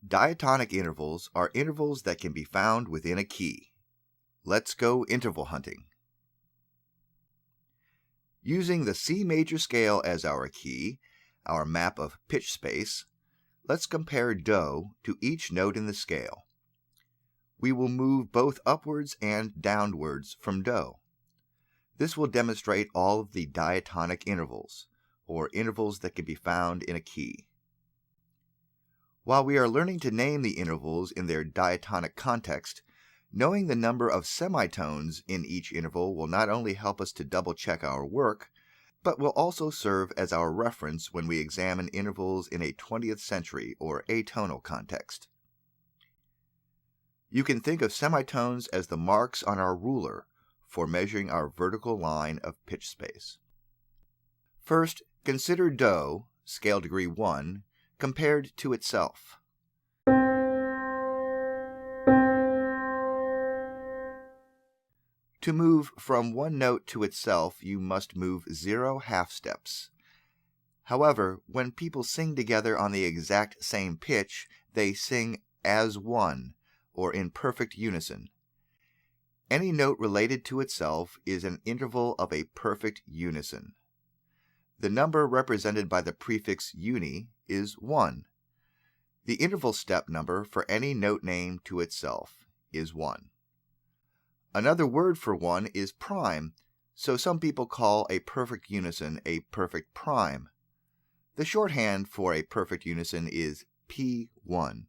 Diatonic intervals are intervals that can be found within a key. Let's go interval hunting. Using the C major scale as our key, our map of pitch space, let's compare Do to each note in the scale. We will move both upwards and downwards from Do. This will demonstrate all of the diatonic intervals, or intervals that can be found in a key. While we are learning to name the intervals in their diatonic context, knowing the number of semitones in each interval will not only help us to double-check our work, but will also serve as our reference when we examine intervals in a 20th century or atonal context. You can think of semitones as the marks on our ruler for measuring our vertical line of pitch space. First, consider Do, scale degree 1, compared to itself. To move from one note to itself, you must move 0 half steps. However, when people sing together on the exact same pitch, they sing as one, or in perfect unison. Any note related to itself is an interval of a perfect unison. The number represented by the prefix uni is 1. The interval step number for any note name to itself is 1. Another word for 1 is prime, so some people call a perfect unison a perfect prime. The shorthand for a perfect unison is P1.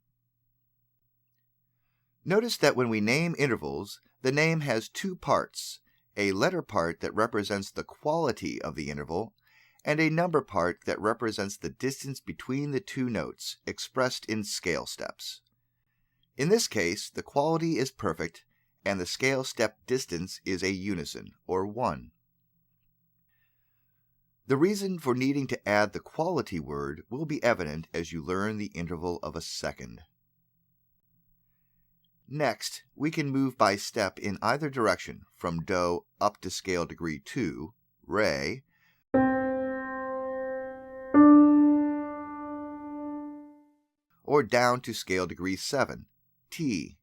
Notice that when we name intervals, the name has two parts, a letter part that represents the quality of the interval, and a number part that represents the distance between the two notes, expressed in scale steps. In this case, the quality is perfect, and the scale step distance is a unison, or 1. The reason for needing to add the quality word will be evident as you learn the interval of a second. Next, we can move by step in either direction, from Do up to scale degree 2, Re, or down to scale degree 7, Ti.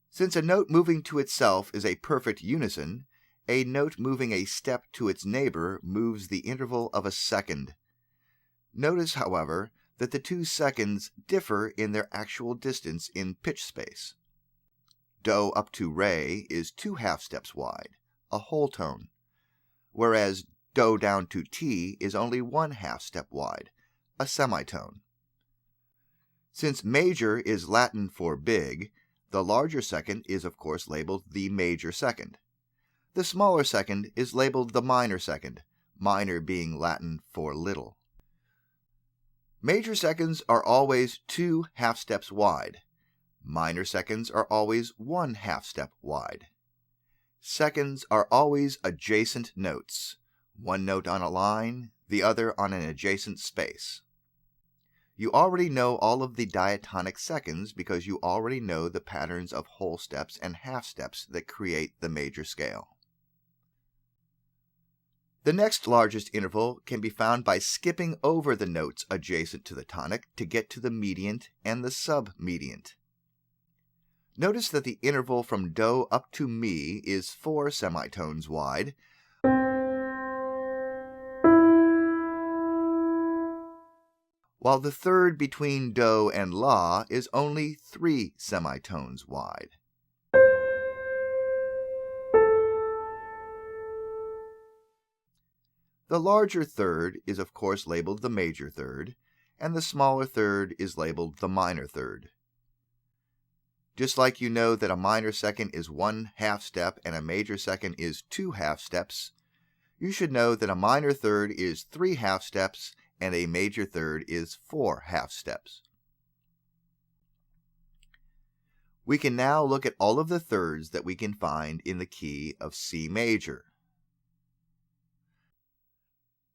Since a note moving to itself is a perfect unison, a note moving a step to its neighbor moves the interval of a second. Notice, however, that the 2 seconds differ in their actual distance in pitch space. Do up to Re is 2 half steps wide, a whole tone, whereas Do down to Ti is only 1 half step wide, a semitone. Since major is Latin for big, the larger second is of course labeled the major second. The smaller second is labeled the minor second, minor being Latin for little. Major seconds are always 2 half steps wide. Minor seconds are always 1 half step wide. Seconds are always adjacent notes, one note on a line, the other on an adjacent space. You already know all of the diatonic seconds because you already know the patterns of whole steps and half steps that create the major scale. The next largest interval can be found by skipping over the notes adjacent to the tonic to get to the mediant and the submediant. Notice that the interval from Do up to Mi is 4 semitones wide, while the third between Do and La is only 3 semitones wide. The larger third is of course labeled the major third, and the smaller third is labeled the minor third. Just like you know that a minor second is 1 half step and a major second is 2 half steps, you should know that a minor third is 3 half steps and a major third is 4 half steps. We can now look at all of the thirds that we can find in the key of C major.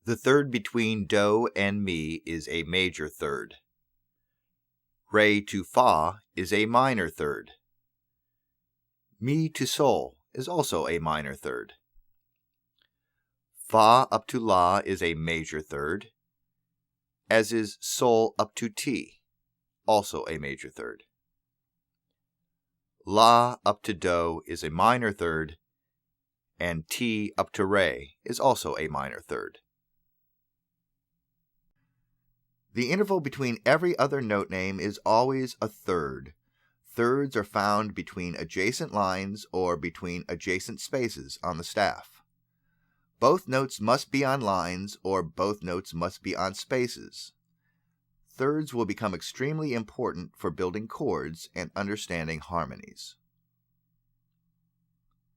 The third between Do and Mi is a major third. Re to Fa is a minor third. Mi to sol is also a minor third. Fa up to La is a major third, as is Sol up to Ti, also a major third. La up to Do is a minor third, and Ti up to Re is also a minor third. The interval between every other note name is always a third. Thirds are found between adjacent lines or between adjacent spaces on the staff. Both notes must be on lines or both notes must be on spaces. Thirds will become extremely important for building chords and understanding harmonies.